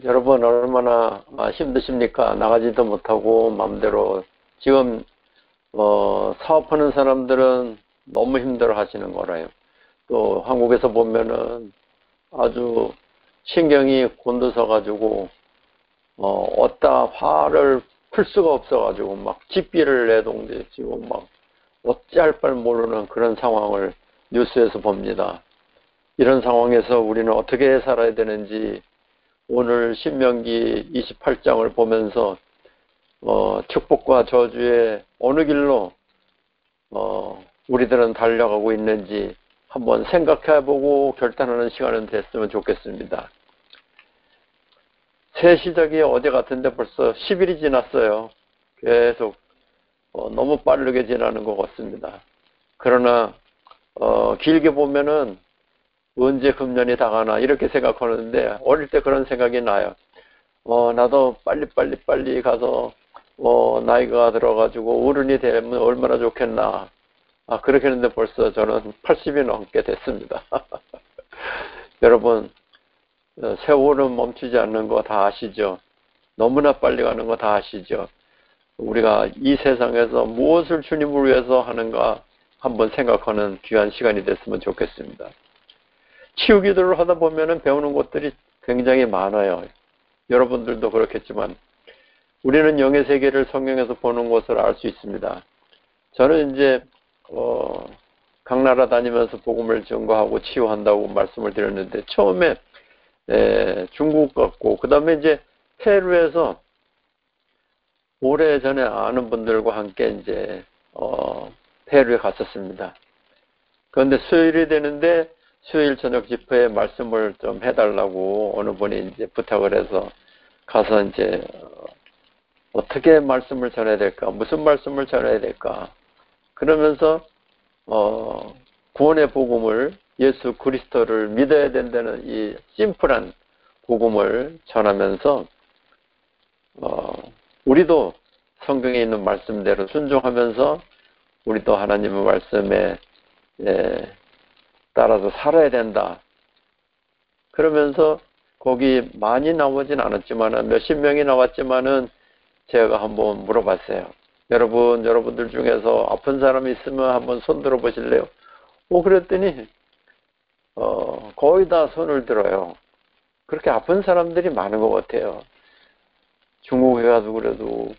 여러분 얼마나 힘드십니까? 나가지도 못하고 마음대로 지금 사업하는 사람들은 너무 힘들어 하시는 거라요. 또 한국에서 보면은 아주 신경이 곤두서 가지고 어디다 화를 풀 수가 없어 가지고 막 집비를 내동대 지금 막 어찌할 바를 모르는 그런 상황을 뉴스에서 봅니다. 이런 상황에서 우리는 어떻게 살아야 되는지 오늘 신명기 28장을 보면서 축복과 저주의 어느 길로 우리들은 달려가고 있는지 한번 생각해보고 결단하는 시간은 됐으면 좋겠습니다. 새 시작이 어제 같은데 벌써 10일이 지났어요. 계속 너무 빠르게 지나는 것 같습니다. 그러나 길게 보면은 언제 금년이 다 가나 이렇게 생각하는데 어릴 때 그런 생각이 나요. 나도 빨리 가서 나이가 들어가지고 어른이 되면 얼마나 좋겠나. 그렇게 했는데 벌써 저는 80이 넘게 됐습니다. 여러분, 세월은 멈추지 않는 거 다 아시죠? 너무나 빨리 가는 거 다 아시죠? 우리가 이 세상에서 무엇을 주님을 위해서 하는가 한번 생각하는 귀한 시간이 됐으면 좋겠습니다. 치유 기도를 하다 보면은 배우는 것들이 굉장히 많아요. 여러분들도 그렇겠지만 우리는 영의 세계를 성경에서 보는 것을 알 수 있습니다. 저는 이제 각 나라 다니면서 복음을 증거하고 치유한다고 말씀을 드렸는데 처음에 중국 갔고 그 다음에 이제 페루에서 오래전에 아는 분들과 함께 이제 페루에 갔었습니다. 그런데 수요일이 되는데 수요일 저녁 집회에 말씀을 좀 해달라고 어느 분이 이제 부탁을 해서 가서 이제 어떻게 말씀을 전해야 될까, 무슨 말씀을 전해야 될까, 그러면서 구원의 복음을 예수 그리스도를 믿어야 된다는 이 심플한 복음을 전하면서 우리도 성경에 있는 말씀대로 순종하면서 우리도 하나님의 말씀에 따라서 살아야 된다. 그러면서 거기 많이 나오진 않았지만은 몇십 명이 나왔지만은 제가 한번 물어봤어요. 여러분들 중에서 아픈 사람이 있으면 한번 손 들어 보실래요? 그랬더니 거의 다 손을 들어요. 그렇게 아픈 사람들이 많은 것 같아요. 중국에 가도 그래도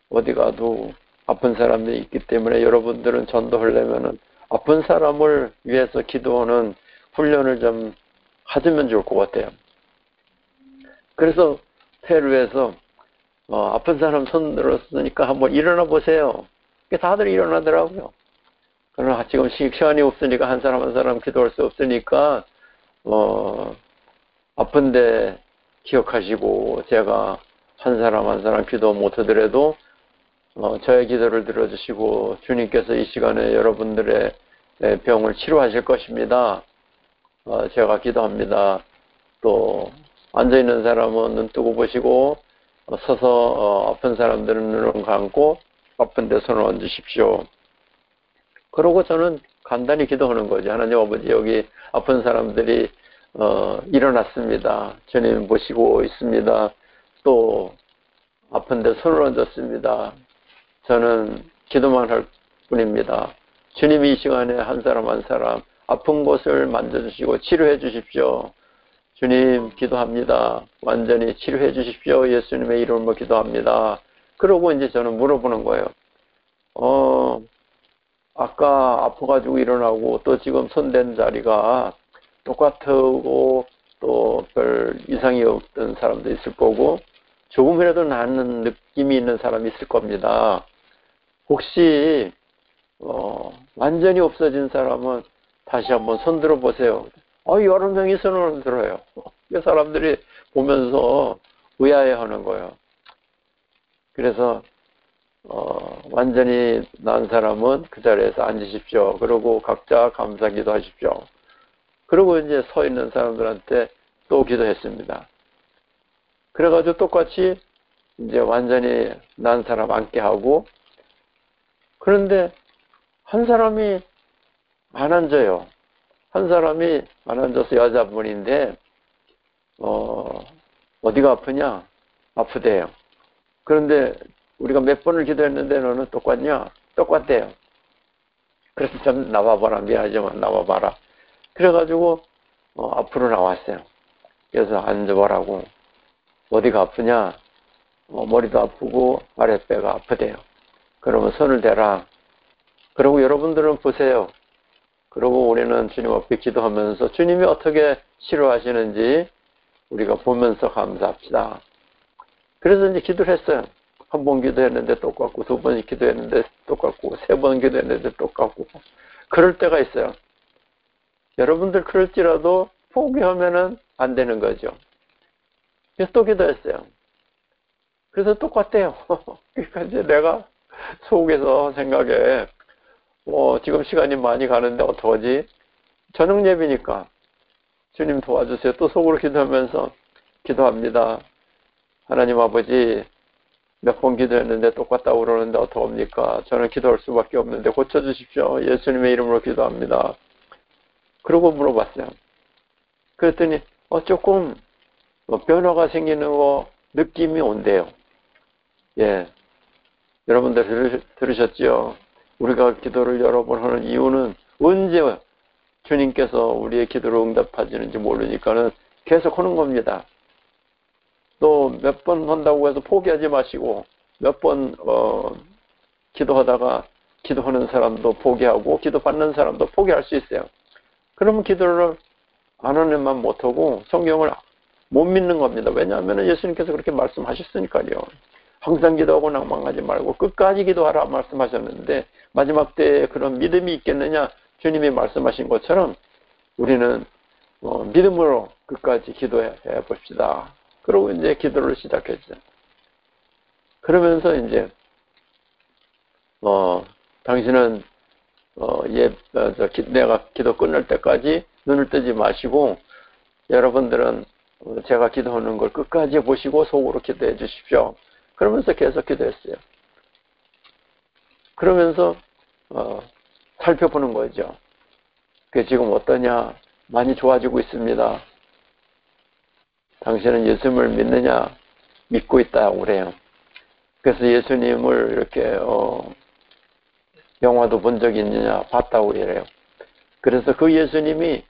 어디 가도 아픈 사람들이 있기 때문에 여러분들은 전도하려면은 아픈 사람을 위해서 기도하는 훈련을 좀 하시면 좋을 것 같아요. 그래서 페루에서 아픈 사람 손 들었으니까 한번 일어나 보세요. 다들 일어나더라고요. 그러나 지금 시간이 없으니까 한 사람 한 사람 기도할 수 없으니까 아픈데 기억하시고 제가 한 사람 한 사람 기도 못하더라도 저의 기도를 들어주시고 주님께서 이 시간에 여러분들의 병을 치료하실 것입니다. 제가 기도합니다. 또 앉아있는 사람은 눈 뜨고 보시고 서서 아픈 사람들은 눈을 감고 아픈 데 손을 얹으십시오. 그러고 저는 간단히 기도하는 거죠. 하나님 아버지, 여기 아픈 사람들이 일어났습니다. 주님 보시고 있습니다. 또 아픈 데 손을 얹었습니다. 저는 기도만 할 뿐입니다. 주님이 이 시간에 한 사람 한 사람 아픈 곳을 만져주시고 치료해 주십시오. 주님 기도합니다. 완전히 치료해 주십시오. 예수님의 이름으로 기도합니다. 그러고 이제 저는 물어보는 거예요. 아까 아파가지고 일어나고 또 지금 손댄 자리가 똑같고 또 별 이상이 없던 사람도 있을 거고 조금이라도 나는 느낌이 있는 사람이 있을 겁니다. 혹시 완전히 없어진 사람은 다시 한번 손 들어보세요. 여러 명이 손을 들어요. 사람들이 보면서 의아해하는 거예요. 그래서 완전히 난 사람은 그 자리에서 앉으십시오. 그리고 각자 감사기도 하십시오. 그리고 이제 서 있는 사람들한테 또 기도했습니다. 그래가지고 똑같이 이제 완전히 난 사람 앉게 하고, 그런데 한 사람이 안 앉아요. 한 사람이 안 앉아서 여자분인데 어디가 아프냐? 아프대요. 그런데 우리가 몇 번을 기도했는데 너는 똑같냐? 똑같대요. 그래서 좀 나와봐라. 미안하지만 나와봐라. 그래가지고 앞으로 나왔어요. 그래서 앉아보라고. 어디가 아프냐? 머리도 아프고 아랫배가 아프대요. 그러면 손을 대라. 그리고 여러분들은 보세요. 그리고 우리는 주님 앞에 기도하면서 주님이 어떻게 치료하시는지 우리가 보면서 감사합시다. 그래서 이제 기도를 했어요. 한 번 기도했는데 똑같고, 두 번 기도했는데 똑같고, 세 번 기도했는데 똑같고. 그럴 때가 있어요. 여러분들 그럴지라도 포기하면은 안 되는 거죠. 그래서 또 기도했어요. 그래서 똑같대요. 그러니까 이제 내가 속에서 생각에, 지금 시간이 많이 가는데 어떡하지? 저녁 예비니까 주님 도와주세요. 또 속으로 기도하면서 기도합니다. 하나님 아버지, 몇 번 기도했는데 똑같다고 그러는데 어떡합니까? 저는 기도할 수밖에 없는데 고쳐주십시오. 예수님의 이름으로 기도합니다. 그러고 물어봤어요. 그랬더니 조금 변화가 생기는 거 느낌이 온대요. 예, 여러분들 들으셨죠? 우리가 기도를 여러 번 하는 이유는 언제 주님께서 우리의 기도를 응답하시는지 모르니까는 계속 하는 겁니다. 또 몇 번 한다고 해서 포기하지 마시고 몇 번 기도하다가 기도하는 사람도 포기하고 기도받는 사람도 포기할 수 있어요. 그러면 기도를 안 하는만 못하고 성경을 못 믿는 겁니다. 왜냐하면 예수님께서 그렇게 말씀하셨으니까요. 항상 기도하고 낭망하지 말고 끝까지 기도하라 말씀하셨는데 마지막 때에 그런 믿음이 있겠느냐? 주님이 말씀하신 것처럼 우리는 믿음으로 끝까지 기도해 봅시다. 그러고 이제 기도를 시작했죠. 그러면서 이제 당신은 내가 기도 끝날 때까지 눈을 뜨지 마시고 여러분들은 제가 기도하는 걸 끝까지 보시고 속으로 기도해 주십시오. 그러면서 계속 기도했어요. 그러면서 살펴보는 거죠. 그게 지금 어떠냐? 많이 좋아지고 있습니다. 당신은 예수님을 믿느냐? 믿고 있다고 그래요. 그래서 예수님을 이렇게 영화도 본 적이 있느냐? 봤다고 그래요. 그래서 그 예수님이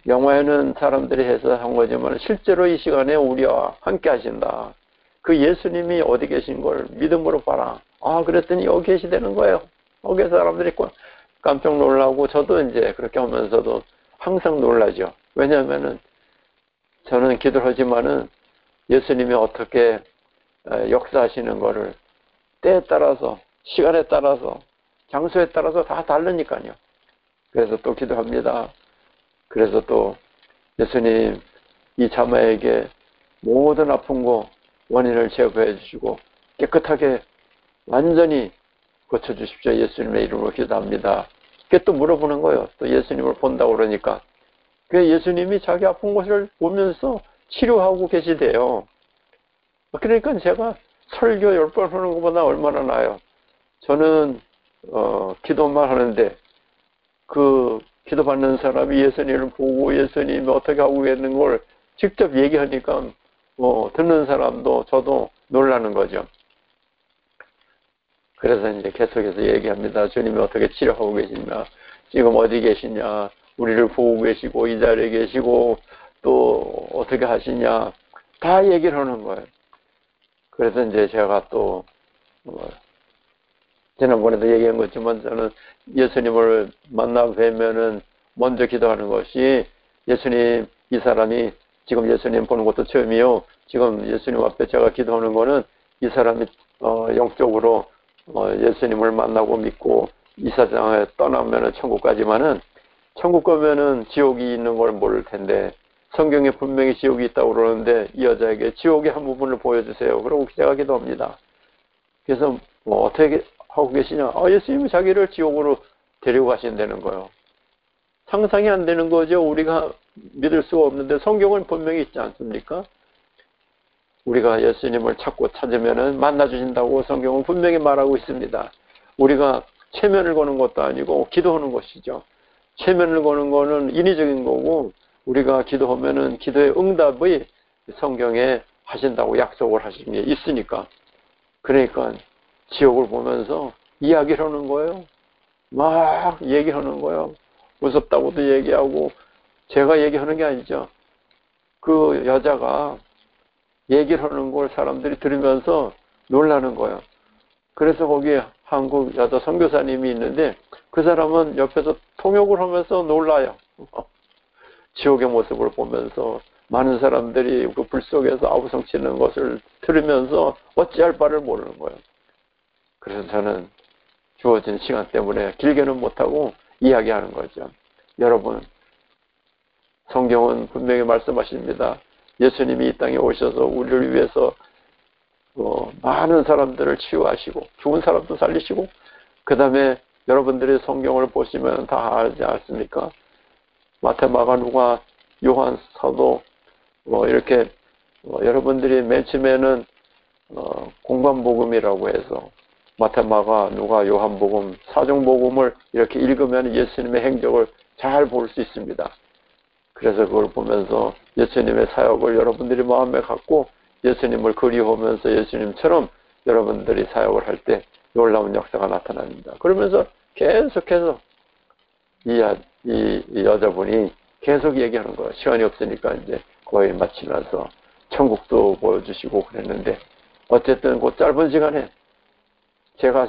영화에는 사람들이 해석한 거지만 실제로 이 시간에 우리와 함께 하신다. 그 예수님이 어디 계신 걸 믿음으로 봐라. 그랬더니 여기 계시다는 거예요. 거기에 사람들이 깜짝 놀라고 저도 이제 그렇게 하면서도 항상 놀라죠. 왜냐하면은 저는 기도를 하지만은 예수님이 어떻게 역사하시는 거를 때에 따라서 시간에 따라서 장소에 따라서 다 다르니까요. 그래서 또 기도합니다. 그래서 또 예수님 이 자매에게 모든 아픈 거 원인을 제거해 주시고 깨끗하게 완전히 고쳐주십시오. 예수님의 이름으로 기도합니다. 그게 또 물어보는 거예요. 또 예수님을 본다고 그러니까. 그 예수님이 자기 아픈 곳을 보면서 치료하고 계시대요. 그러니까 제가 설교 10번 하는 것보다 얼마나 나아요. 저는 기도만 하는데 그 기도받는 사람이 예수님을 보고 예수님이 어떻게 하고 있는 걸 직접 얘기하니까 듣는 사람도 저도 놀라는 거죠. 그래서 이제 계속해서 얘기합니다. 주님이 어떻게 치료하고 계시냐, 지금 어디 계시냐, 우리를 보고 계시고 이 자리에 계시고 또 어떻게 하시냐 다 얘기를 하는 거예요. 그래서 이제 제가 또 지난번에도 얘기한 것지만 저는 예수님을 만나 뵈면은 먼저 기도하는 것이 예수님, 이 사람이 지금 예수님 보는 것도 처음이요. 지금 예수님 앞에 제가 기도하는 거는 이 사람이 영적으로 예수님을 만나고 믿고 이 세상에 떠나면은 천국 가지만은 천국 가면은 지옥이 있는 걸 모를 텐데 성경에 분명히 지옥이 있다고 그러는데 이 여자에게 지옥의 한 부분을 보여주세요. 그러고 제가 기도합니다. 그래서 어떻게 하고 계시냐? 예수님이 자기를 지옥으로 데리고 가신다는 거예요. 상상이 안 되는 거죠. 우리가 믿을 수가 없는데 성경은 분명히 있지 않습니까? 우리가 예수님을 찾고 찾으면은 만나주신다고 성경은 분명히 말하고 있습니다. 우리가 체면을 거는 것도 아니고 기도하는 것이죠. 체면을 거는 거는 인위적인 거고 우리가 기도하면은 기도의 응답이 성경에 하신다고 약속을 하신 게 있으니까. 그러니까 지옥을 보면서 이야기를 하는 거예요. 막 얘기하는 거예요. 무섭다고도 얘기하고. 제가 얘기하는 게 아니죠. 그 여자가 얘기를 하는 걸 사람들이 들으면서 놀라는 거예요. 그래서 거기 한국 여자 선교사님이 있는데 그 사람은 옆에서 통역을 하면서 놀라요. 지옥의 모습을 보면서 많은 사람들이 그 불 속에서 아우성치는 것을 들으면서 어찌할 바를 모르는 거예요. 그래서 저는 주어진 시간 때문에 길게는 못하고 이야기하는 거죠. 여러분, 성경은 분명히 말씀하십니다. 예수님이 이 땅에 오셔서 우리를 위해서 많은 사람들을 치유하시고 죽은 사람도 살리시고, 그 다음에 여러분들이 성경을 보시면 다 알지 않습니까? 마태, 마가, 누가, 요한, 사도 이렇게 여러분들이 맨 처음에는 공관복음이라고 해서 마태, 마가, 누가, 요한복음, 사종복음을 이렇게 읽으면 예수님의 행적을 잘 볼 수 있습니다. 그래서 그걸 보면서 예수님의 사역을 여러분들이 마음에 갖고 예수님을 그리워하면서 예수님처럼 여러분들이 사역을 할 때 놀라운 역사가 나타납니다. 그러면서 계속해서 이 여자분이 계속 얘기하는 거예요. 시간이 없으니까 이제 거의 마치면서 천국도 보여주시고 그랬는데, 어쨌든 그 짧은 시간에 제가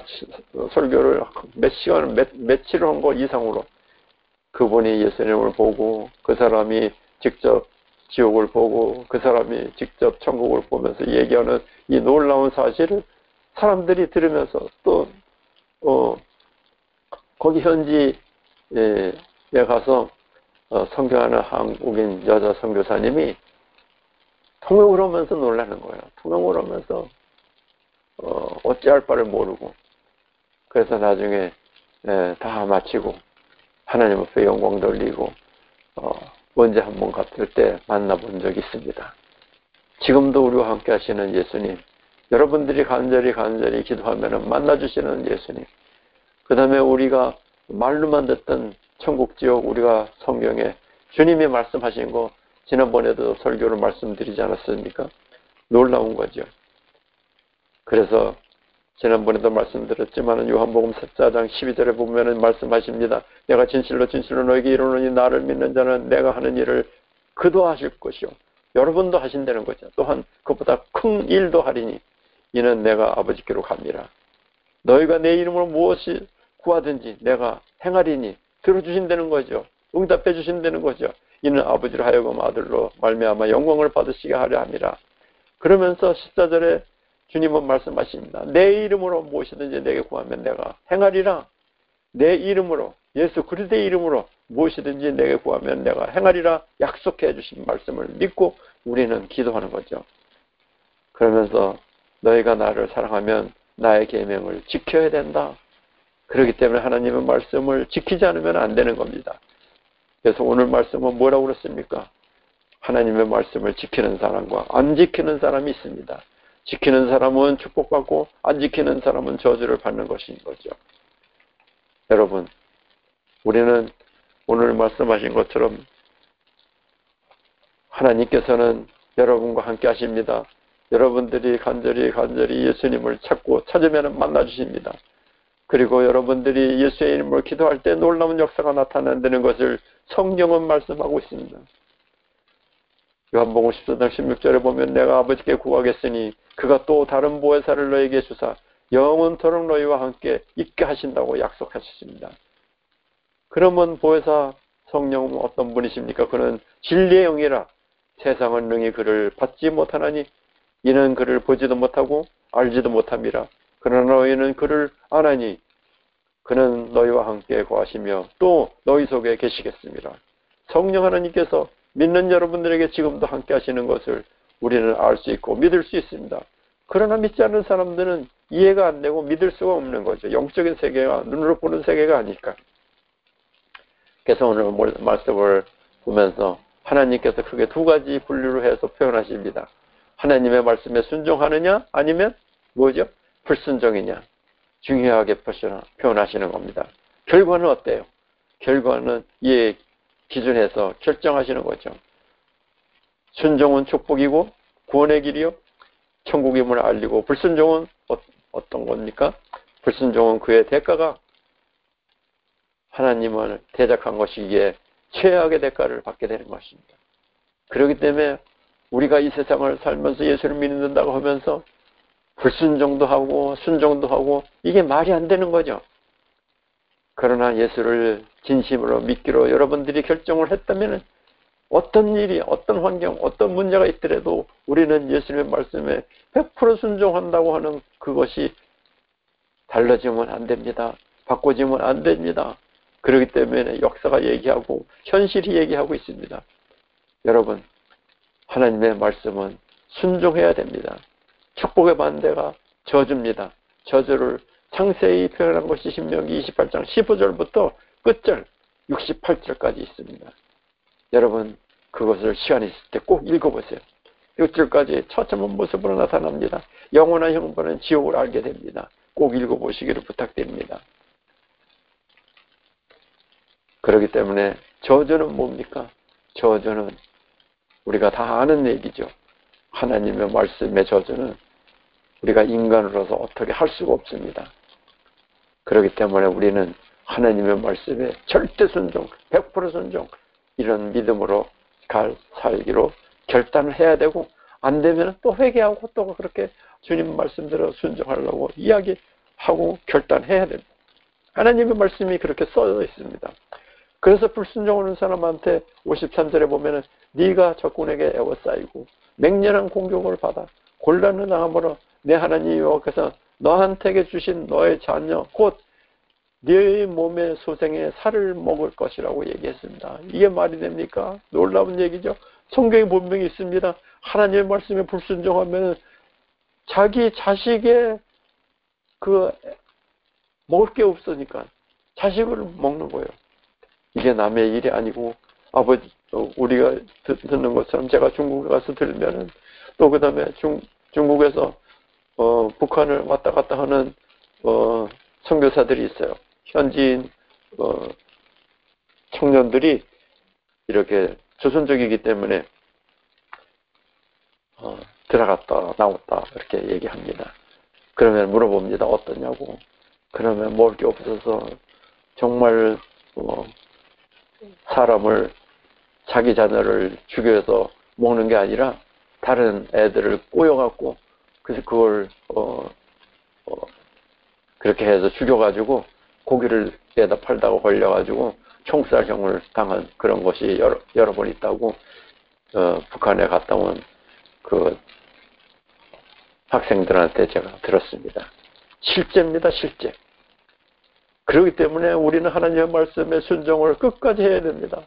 설교를 몇 시간, 며칠을 한 거 이상으로 그분이 예수님을 보고, 그 사람이 직접 지옥을 보고, 그 사람이 직접 천국을 보면서 얘기하는 이 놀라운 사실을 사람들이 들으면서 또 거기 현지에 가서 선교하는 한국인 여자 선교사님이 통역을 하면서 놀라는 거예요. 통역을 하면서 어찌할 바를 모르고. 그래서 나중에 다 마치고 하나님 앞에 영광 돌리고 언제 한번 갔을 때 만나본 적이 있습니다. 지금도 우리와 함께 하시는 예수님, 여러분들이 간절히 기도하면 만나주시는 예수님, 그 다음에 우리가 말로만 듣던 천국 지옥, 우리가 성경에 주님이 말씀하신 거 지난번에도 설교를 말씀드리지 않았습니까? 놀라운 거죠. 그래서 지난번에도 말씀드렸지만 요한복음 4장 12절에 보면 말씀하십니다. 내가 진실로 너에게 이르노니 나를 믿는 자는 내가 하는 일을 그도 하실 것이요 여러분도 하신다는 거죠. 또한 그보다 큰 일도 하리니 이는 내가 아버지께로 갑니다. 너희가 내 이름으로 무엇이 구하든지 내가 행하리니 들어주신다는 거죠. 응답해 주신다는 거죠. 이는 아버지로 하여금 아들로 말미암아 영광을 받으시게 하려 함이라. 그러면서 14절에 주님은 말씀하십니다. 내 이름으로 무엇이든지 내게 구하면 내가 행하리라. 내 이름으로, 예수 그리스도의 이름으로 무엇이든지 내게 구하면 내가 행하리라 약속해 주신 말씀을 믿고 우리는 기도하는 거죠. 그러면서 너희가 나를 사랑하면 나의 계명을 지켜야 된다. 그렇기 때문에 하나님의 말씀을 지키지 않으면 안 되는 겁니다. 그래서 오늘 말씀은 뭐라고 그랬습니까? 하나님의 말씀을 지키는 사람과 안 지키는 사람이 있습니다. 지키는 사람은 축복받고 안 지키는 사람은 저주를 받는 것인 거죠. 여러분, 우리는 오늘 말씀하신 것처럼 하나님께서는 여러분과 함께 하십니다. 여러분들이 간절히 예수님을 찾으면 만나주십니다. 그리고 여러분들이 예수의 이름으로 기도할 때 놀라운 역사가 나타난다는 것을 성경은 말씀하고 있습니다. 요한복음 14장 16절에 보면 내가 아버지께 구하겠으니 그가 또 다른 보혜사를 너에게 주사 영원토록 너희와 함께 있게 하신다고 약속하셨습니다. 그러면 보혜사 성령은 어떤 분이십니까? 그는 진리의 영이라 세상은 능히 그를 받지 못하나니 이는 그를 보지도 못하고 알지도 못함이라. 그러나 너희는 그를 아나니 그는 너희와 함께 거하시며 또 너희 속에 계시겠습니다. 성령 하나님께서 믿는 여러분들에게 지금도 함께 하시는 것을 우리는 알 수 있고 믿을 수 있습니다. 그러나 믿지 않는 사람들은 이해가 안 되고 믿을 수가 없는 거죠. 영적인 세계가 눈으로 보는 세계가 아니까. 그래서 오늘 말씀을 보면서 하나님께서 크게 두 가지 분류로 해서 표현하십니다. 하나님의 말씀에 순종하느냐 아니면 뭐죠? 불순종이냐. 중요하게 표현하시는 겁니다. 결과는 어때요? 결과는 이에 기준해서 결정하시는 거죠. 순종은 축복이고 구원의 길이요 천국임을 알리고, 불순종은 어떤 겁니까? 불순종은 그의 대가가 하나님을 대적한 것이기에 최악의 대가를 받게 되는 것입니다. 그렇기 때문에 우리가 이 세상을 살면서 예수를 믿는다고 하면서 불순종도 하고 순종도 하고 이게 말이 안 되는 거죠. 그러나 예수를 진심으로 믿기로 여러분들이 결정을 했다면 어떤 일이, 어떤 환경, 어떤 문제가 있더라도 우리는 예수님의 말씀에 100% 순종한다고 하는 그것이 달라지면 안 됩니다. 바꿔지면 안 됩니다. 그렇기 때문에 역사가 얘기하고 현실이 얘기하고 있습니다. 여러분, 하나님의 말씀은 순종해야 됩니다. 축복의 반대가 저주입니다. 저주를 상세히 표현한 것이 신명기 28장 15절부터 끝절 68절까지 있습니다. 여러분, 그것을 시간 있을 때 꼭 읽어보세요. 6절까지 처참한 모습으로 나타납니다. 영원한 형벌은 지옥을 알게 됩니다. 꼭 읽어보시기를 부탁드립니다. 그렇기 때문에 저주는 뭡니까? 저주는 우리가 다 아는 얘기죠. 하나님의 말씀의 저주는 우리가 인간으로서 어떻게 할 수가 없습니다. 그렇기 때문에 우리는 하나님의 말씀에 절대 순종, 100% 순종, 이런 믿음으로 살기로 결단을 해야 되고, 안 되면 또 회개하고 또 그렇게 주님 말씀대로 순종하려고 이야기하고 결단해야 됩니다. 하나님의 말씀이 그렇게 써져 있습니다. 그래서 불순종하는 사람한테 53절에 보면은 네가 적군에게 애워싸이고 맹렬한 공격을 받아 곤란을 당함으로 내 하나님 여호와께서 너한테 주신 너의 자녀 곧 네 몸의 소생의 살을 먹을 것이라고 얘기했습니다. 이게 말이 됩니까? 놀라운 얘기죠. 성경에 분명히 있습니다. 하나님의 말씀에 불순종하면 자기 자식의 먹을 게 없으니까 자식을 먹는 거예요. 이게 남의 일이 아니고, 아버지, 우리가 듣는 것처럼 제가 중국에 가서 들으면은, 또 그 다음에 중국에서, 북한을 왔다 갔다 하는, 선교사들이 있어요. 현지인, 청년들이 이렇게 조선족이기 때문에, 들어갔다, 나왔다, 이렇게 얘기합니다. 그러면 물어봅니다. 어떠냐고. 그러면 먹을 게 없어서, 정말, 사람을 자기 자녀를 죽여서 먹는 게 아니라 다른 애들을 꼬여갖고 그래서 그걸 그렇게 해서 죽여가지고 고기를 에다 팔다가 걸려가지고 총살형을 당한 그런 것이 여러 번 있다고 북한에 갔다 온 그 학생들한테 제가 들었습니다. 실제입니다, 실제. 그렇기 때문에 우리는 하나님의 말씀에 순종을 끝까지 해야 됩니다.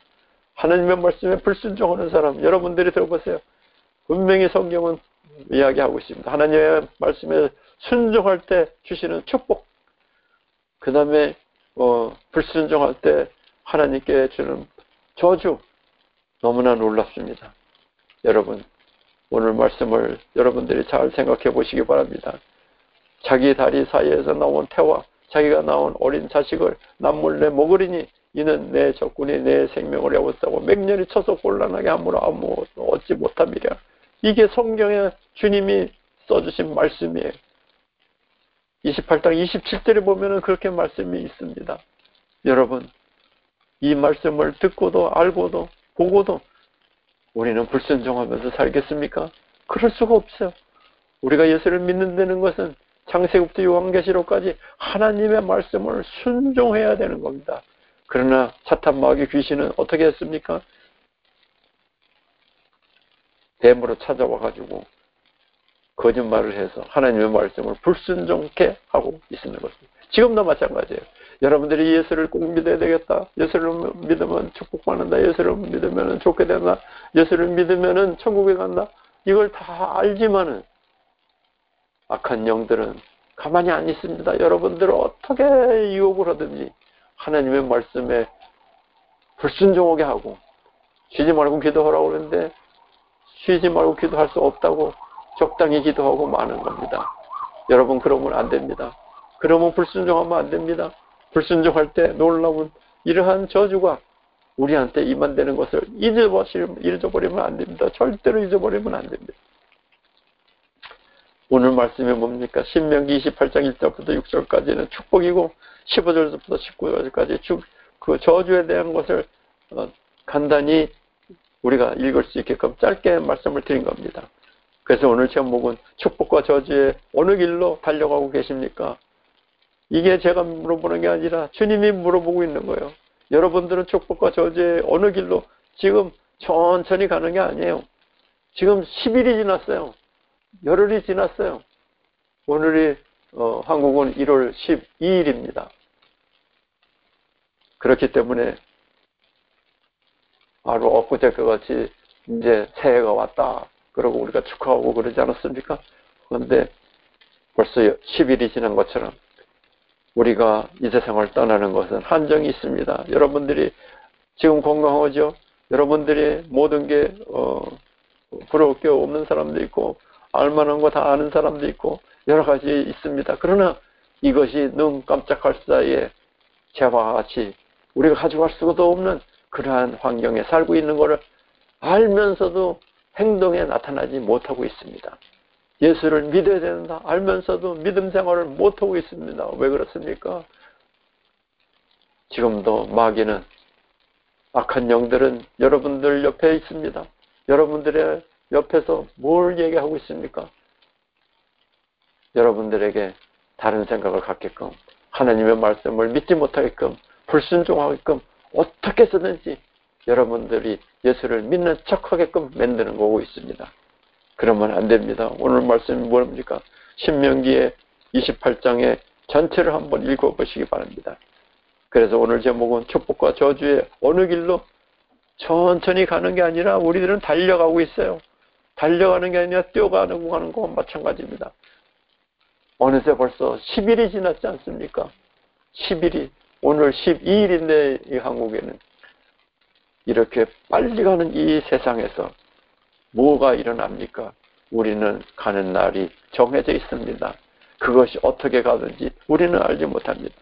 하나님의 말씀에 불순종하는 사람, 여러분들이 들어보세요. 분명히 성경은 이야기하고 있습니다. 하나님의 말씀에 순종할 때 주시는 축복, 그 다음에 불순종할 때 하나님께 주는 저주, 너무나 놀랍습니다. 여러분, 오늘 말씀을 여러분들이 잘 생각해 보시기 바랍니다. 자기 다리 사이에서 나온 태와 자기가 낳은 어린 자식을 남몰래 먹으리니 이는 내 적군이 내 생명을 애워싸고 맹렬히 쳐서 곤란하게 함으로 아무것도 얻지 못함이랴. 이게 성경에 주님이 써주신 말씀이에요. 28장 27절에 보면은 그렇게 말씀이 있습니다. 여러분, 이 말씀을 듣고도 알고도 보고도 우리는 불순종하면서 살겠습니까? 그럴 수가 없어요. 우리가 예수를 믿는다는 것은 창세기부터 요한계시록까지 하나님의 말씀을 순종해야 되는 겁니다. 그러나 사탄 마귀 귀신은 어떻게 했습니까? 뱀으로 찾아와가지고 거짓말을 해서 하나님의 말씀을 불순종케 하고 있는 것입니다. 지금도 마찬가지예요. 여러분들이 예수를 꼭 믿어야 되겠다. 예수를 믿으면 축복받는다. 예수를 믿으면 좋게 된다. 예수를 믿으면 천국에 간다. 이걸 다 알지만은 악한 영들은 가만히 안 있습니다. 여러분들을 어떻게 유혹을 하든지 하나님의 말씀에 불순종하게 하고, 쉬지 말고 기도하라고 그러는데 쉬지 말고 기도할 수 없다고 적당히 기도하고 마는 겁니다. 여러분, 그러면 안 됩니다. 그러면 불순종하면 안 됩니다. 불순종할 때 놀라운 이러한 저주가 우리한테 임한되는 것을 잊어버리면 안 됩니다. 절대로 잊어버리면 안 됩니다. 오늘 말씀이 뭡니까? 신명기 28장 1절부터 6절까지는 축복이고 15절부터 19절까지 그 저주에 대한 것을 간단히 우리가 읽을 수 있게끔 짧게 말씀을 드린 겁니다. 그래서 오늘 제목은 축복과 저주의 어느 길로 달려가고 계십니까? 이게 제가 물어보는 게 아니라 주님이 물어보고 있는 거예요. 여러분들은 축복과 저주의 어느 길로 지금 천천히 가는 게 아니에요. 지금 10일이 지났어요. 열흘이 지났어요. 오늘이 한국은 1월 12일입니다. 그렇기 때문에 바로 엊그저께 같이 이제 새해가 왔다. 그러고 우리가 축하하고 그러지 않았습니까? 그런데 벌써 10일이 지난 것처럼 우리가 이 세상을 떠나는 것은 한정이 있습니다. 여러분들이 지금 건강하죠? 여러분들이 모든 게 부러울 게 없는 사람도 있고 알만한 거 다 아는 사람도 있고 여러 가지 있습니다. 그러나 이것이 눈 깜짝할 사이에 재와 같이 우리가 가져갈 수도 없는 그러한 환경에 살고 있는 것을 알면서도 행동에 나타나지 못하고 있습니다. 예수를 믿어야 된다 알면서도 믿음 생활을 못하고 있습니다. 왜 그렇습니까? 지금도 마귀는, 악한 영들은 여러분들 옆에 있습니다. 여러분들의 옆에서 뭘 얘기하고 있습니까? 여러분들에게 다른 생각을 갖게끔, 하나님의 말씀을 믿지 못하게끔, 불순종하게끔 어떻게 해서든지 여러분들이 예수를 믿는 척하게끔 만드는 거고 있습니다. 그러면 안 됩니다. 오늘 말씀이 뭡니까? 신명기의 28장의 전체를 한번 읽어보시기 바랍니다. 그래서 오늘 제목은 축복과 저주의 어느 길로 천천히 가는 게 아니라 우리들은 달려가고 있어요. 달려가는 게 아니라 뛰어가는 거와 마찬가지입니다. 어느새 벌써 10일이 지났지 않습니까? 10일이, 오늘 12일인데 이 한국에는 이렇게 빨리 가는 이 세상에서 뭐가 일어납니까? 우리는 가는 날이 정해져 있습니다. 그것이 어떻게 가든지 우리는 알지 못합니다.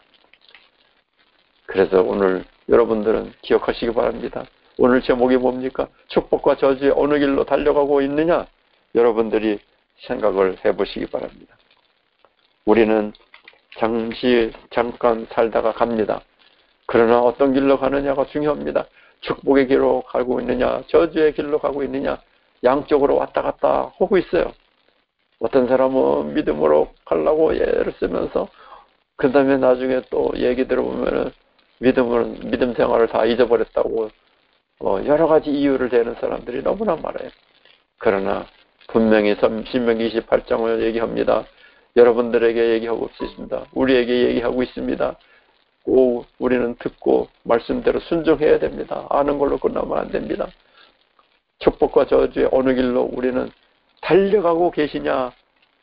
그래서 오늘 여러분들은 기억하시기 바랍니다. 오늘 제목이 뭡니까? 축복과 저주의 어느 길로 달려가고 있느냐? 여러분들이 생각을 해보시기 바랍니다. 우리는 잠깐 살다가 갑니다. 그러나 어떤 길로 가느냐가 중요합니다. 축복의 길로 가고 있느냐, 저주의 길로 가고 있느냐, 양쪽으로 왔다 갔다 하고 있어요. 어떤 사람은 믿음으로 가려고 예를 쓰면서 그 다음에 나중에 또 얘기 들어보면은 믿음 생활을 다 잊어버렸다고 여러 가지 이유를 대는 사람들이 너무나 많아요. 그러나 분명히 신명기 28장을 얘기합니다. 여러분들에게 얘기하고 있습니다. 우리에게 얘기하고 있습니다. 꼭 우리는 듣고 말씀대로 순종해야 됩니다. 아는 걸로 끝나면 안 됩니다. 축복과 저주의 어느 길로 우리는 달려가고 계시냐,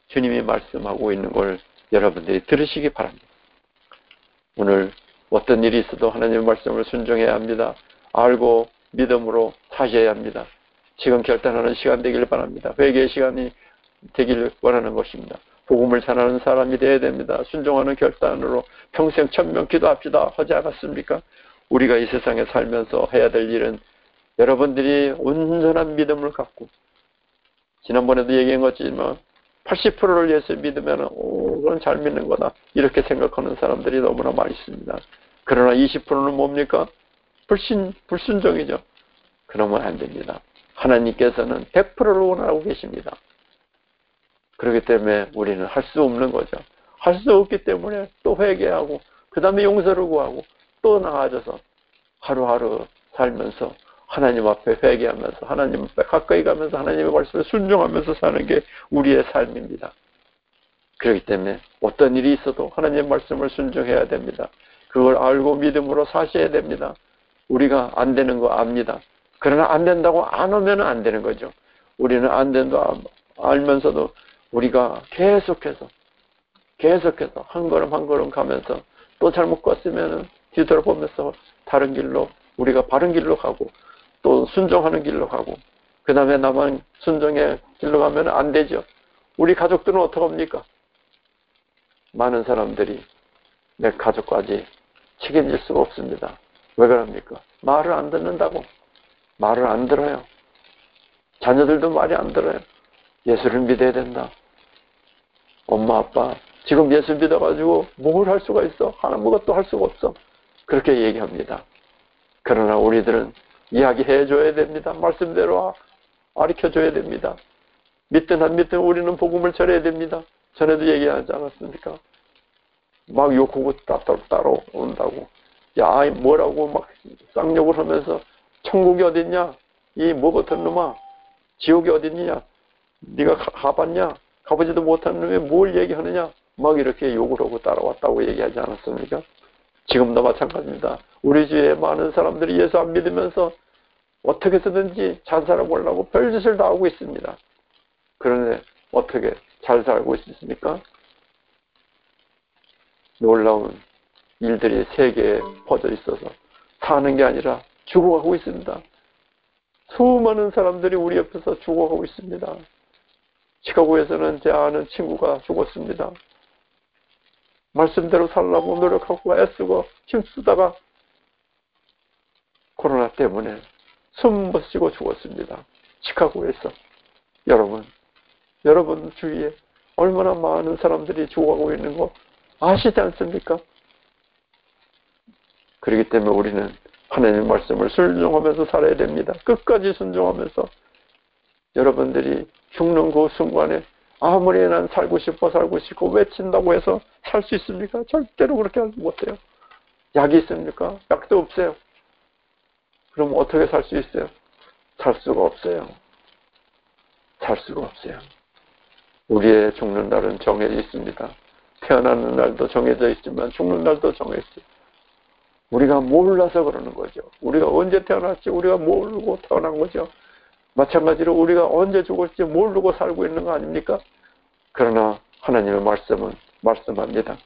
주님이 말씀하고 있는 걸 여러분들이 들으시기 바랍니다. 오늘 어떤 일이 있어도 하나님의 말씀을 순종해야 합니다. 알고 믿음으로 사셔야 합니다. 지금 결단하는 시간 되길 바랍니다. 회개의 시간이 되기를 원하는 것입니다. 복음을 전하는 사람이 되어야 됩니다. 순종하는 결단으로 평생 천명 기도합시다 하지 않았습니까? 우리가 이 세상에 살면서 해야 될 일은 여러분들이 온전한 믿음을 갖고, 지난번에도 얘기한 것이지만 80%를 예수 믿으면 그건 잘 믿는 거다 이렇게 생각하는 사람들이 너무나 많이 있습니다. 그러나 20%는 뭡니까? 불순종이죠. 그러면 안 됩니다. 하나님께서는 100%를 원하고 계십니다. 그렇기 때문에 우리는 할 수 없는 거죠. 할 수 없기 때문에 또 회개하고 그 다음에 용서를 구하고 또 나아져서 하루하루 살면서 하나님 앞에 회개하면서 하나님 앞에 가까이 가면서 하나님의 말씀을 순종하면서 사는 게 우리의 삶입니다. 그렇기 때문에 어떤 일이 있어도 하나님의 말씀을 순종해야 됩니다. 그걸 알고 믿음으로 사셔야 됩니다. 우리가 안 되는 거 압니다. 그러나 안 된다고 안 하면 안 되는 거죠. 우리는 안 된다 알면서도 우리가 계속해서 한 걸음 한 걸음 가면서 또 잘못 갔으면 뒤돌아보면서 다른 길로, 우리가 바른 길로 가고 또 순종하는 길로 가고, 그 다음에 나만 순종의 길로 가면 안 되죠. 우리 가족들은 어떡합니까? 많은 사람들이 내 가족까지 책임질 수가 없습니다. 왜 그럽니까? 말을 안 듣는다고. 말을 안 들어요. 자녀들도 말이 안 들어요. 예수를 믿어야 된다. 엄마 아빠 지금 예수 믿어가지고 뭘 할 수가 있어? 아무것도 할 수가 없어. 그렇게 얘기합니다. 그러나 우리들은 이야기해 줘야 됩니다. 말씀대로 가르쳐 줘야 됩니다. 믿든 안 믿든 우리는 복음을 전해야 됩니다. 전에도 얘기하지 않았습니까? 막 욕하고 따로 온다고. 야, 뭐라고 막 쌍욕을 하면서 천국이 어딨냐? 이 뭐 같은 놈아. 지옥이 어딨냐? 네가 가봤냐? 가보지도 못한 놈이 뭘 얘기하느냐? 막 이렇게 욕을 하고 따라왔다고 얘기하지 않았습니까? 지금도 마찬가지입니다. 우리 주위에 많은 사람들이 예수 안 믿으면서 어떻게 해서든지 잘 살아보려고 별짓을 다 하고 있습니다. 그런데 어떻게 잘 살고 있습니까? 놀라운 일들이 세계에 퍼져 있어서 사는 게 아니라 죽어가고 있습니다. 수많은 사람들이 우리 옆에서 죽어가고 있습니다. 시카고에서는 제 아는 친구가 죽었습니다. 말씀대로 살라고 노력하고 애쓰고 힘쓰다가 코로나 때문에 숨 못 쉬고 죽었습니다. 시카고에서. 여러분 주위에 얼마나 많은 사람들이 죽어가고 있는 거 아시지 않습니까? 그렇기 때문에 우리는 하나님의 말씀을 순종하면서 살아야 됩니다. 끝까지 순종하면서 여러분들이 죽는 그 순간에 아무리 난 살고 싶고 외친다고 해서 살 수 있습니까? 절대로 그렇게 하지 못해요. 약이 있습니까? 약도 없어요. 그럼 어떻게 살 수 있어요? 살 수가 없어요. 살 수가 없어요. 우리의 죽는 날은 정해져 있습니다. 태어나는 날도 정해져 있지만 죽는 날도 정해져 있어요. 우리가 몰라서 그러는 거죠. 우리가 언제 태어났지 우리가 모르고 태어난 거죠. 마찬가지로 우리가 언제 죽을지 모르고 살고 있는 거 아닙니까? 그러나 하나님의 말씀은 말씀합니다.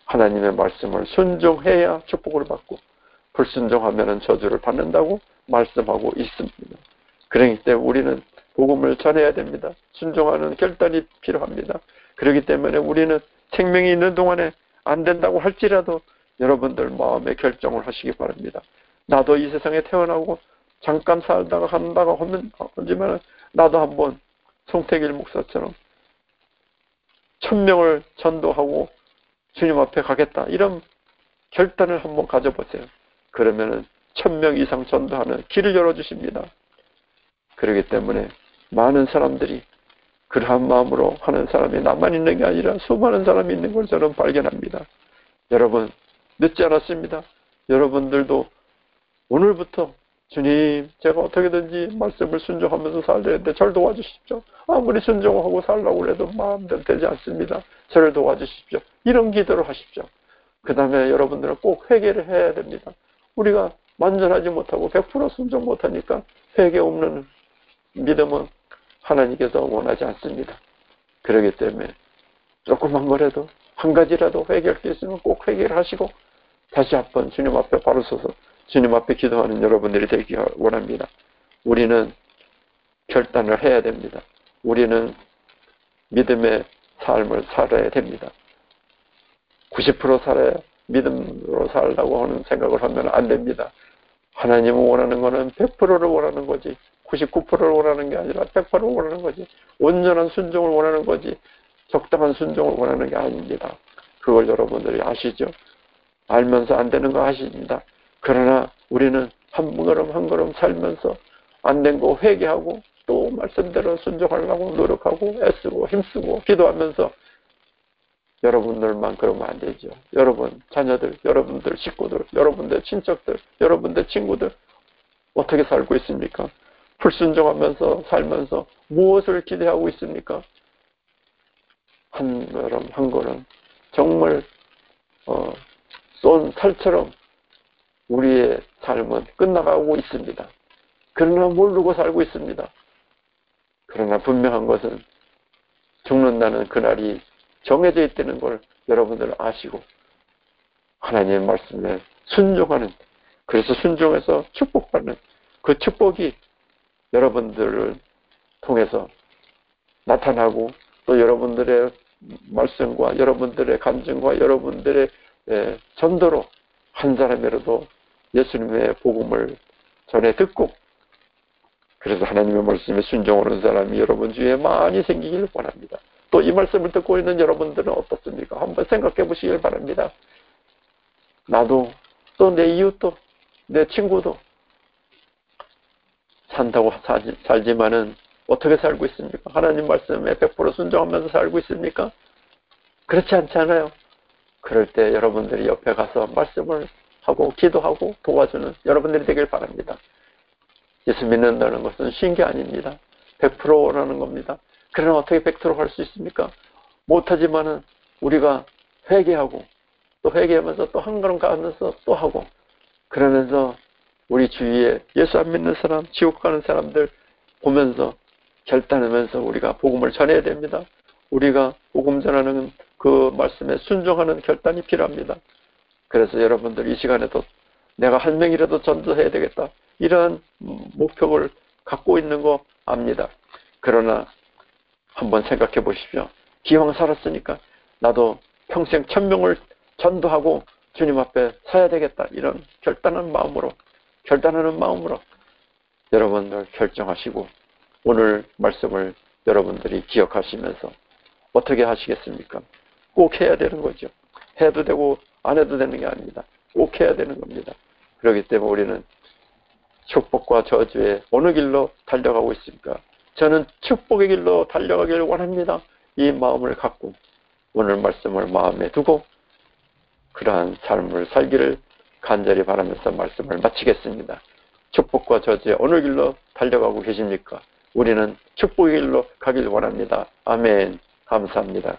하나님의 말씀을 순종해야 축복을 받고 불순종하면 저주를 받는다고 말씀하고 있습니다. 그렇기 때문에 우리는 복음을 전해야 됩니다. 순종하는 결단이 필요합니다. 그렇기 때문에 우리는 생명이 있는 동안에 안 된다고 할지라도 여러분들 마음의 결정을 하시기 바랍니다. 나도 이 세상에 태어나고 잠깐 살다가 한다가 하지만 나도 한번 송태길 목사처럼 1000명을 전도하고 주님 앞에 가겠다. 이런 결단을 한번 가져보세요. 그러면은 1000명 이상 전도하는 길을 열어주십니다. 그렇기 때문에 많은 사람들이 그러한 마음으로 하는 사람이 나만 있는 게 아니라 수많은 사람이 있는 걸 저는 발견합니다. 여러분 늦지 않았습니다. 여러분들도 오늘부터 주님 제가 어떻게든지 말씀을 순종하면서 살려야 되는데 저를 도와주십시오. 아무리 순종하고 살라고 해도 마음대로 되지 않습니다. 저를 도와주십시오. 이런 기도를 하십시오. 그 다음에 여러분들은 꼭 회개를 해야 됩니다. 우리가 완전하지 못하고 100% 순종 못하니까 회개 없는 믿음은 하나님께서 원하지 않습니다. 그렇기 때문에 조그만 거라도 한 가지라도 회개할 게 있으면 꼭 회개를 하시고 다시 한번 주님 앞에 바로 서서 주님 앞에 기도하는 여러분들이 되기 원합니다. 우리는 결단을 해야 됩니다. 우리는 믿음의 삶을 살아야 됩니다. 90% 살아야 믿음으로 살라고 하는 생각을 하면 안 됩니다. 하나님은 원하는 것은 100%를 원하는 거지 99%를 원하는 게 아니라 100%를 원하는 거지 온전한 순종을 원하는 거지 적당한 순종을 원하는 게 아닙니다. 그걸 여러분들이 아시죠? 알면서 안 되는 거 아십니다. 그러나 우리는 한 걸음 한 걸음 살면서 안 된 거 회개하고 또 말씀대로 순종하려고 노력하고 애쓰고 힘쓰고 기도하면서 여러분들만 그러면 안 되죠. 여러분 자녀들, 여러분들 식구들, 여러분들 친척들, 여러분들 친구들 어떻게 살고 있습니까? 불순종하면서 살면서 무엇을 기대하고 있습니까? 한 걸음 한 걸음 정말 쏜 살처럼 우리의 삶은 끝나가고 있습니다. 그러나 모르고 살고 있습니다. 그러나 분명한 것은 죽는다는 그날이 정해져 있다는 걸 여러분들 아시고 하나님의 말씀에 순종하는 그래서 순종해서 축복받는 그 축복이 여러분들을 통해서 나타나고 또 여러분들의 말씀과 여러분들의 간증과 여러분들의 전도로 한 사람이라도 예수님의 복음을 전해 듣고 그래서 하나님의 말씀에 순종하는 사람이 여러분 주위에 많이 생기길 바랍니다. 또 이 말씀을 듣고 있는 여러분들은 어떻습니까? 한번 생각해 보시길 바랍니다. 나도 또 내 이웃도 내 친구도 산다고 살지만은 어떻게 살고 있습니까? 하나님 말씀에 100% 순종하면서 살고 있습니까? 그렇지 않잖아요. 그럴 때 여러분들이 옆에 가서 말씀을 하고 기도하고 도와주는 여러분들이 되길 바랍니다. 예수 믿는다는 것은 쉬운 게 아닙니다. 100%라는 겁니다. 그러나 어떻게 100%할 수 있습니까? 못하지만은 우리가 회개하고 또 회개하면서 또 한 걸음 가면서 또 하고 그러면서 우리 주위에 예수 안 믿는 사람, 지옥 가는 사람들 보면서 결단하면서 우리가 복음을 전해야 됩니다. 우리가 복음 전하는 그 말씀에 순종하는 결단이 필요합니다. 그래서 여러분들 이 시간에도 내가 한 명이라도 전도해야 되겠다. 이러한 목표를 갖고 있는 거 압니다. 그러나 한번 생각해 보십시오. 기왕 살았으니까 나도 평생 1000명을 전도하고 주님 앞에 서야 되겠다. 이런 결단하는 마음으로 여러분들 결정하시고 오늘 말씀을 여러분들이 기억하시면서 어떻게 하시겠습니까? 꼭 해야 되는 거죠. 해도 되고 안 해도 되는 게 아닙니다. 꼭 해야 되는 겁니다. 그렇기 때문에 우리는 축복과 저주의 어느 길로 달려가고 있습니까? 저는 축복의 길로 달려가기를 원합니다. 이 마음을 갖고 오늘 말씀을 마음에 두고 그러한 삶을 살기를 간절히 바라면서 말씀을 마치겠습니다. 축복과 저주의 어느 길로 달려가고 계십니까? 우리는 축복의 길로 가길 원합니다. 아멘. 감사합니다.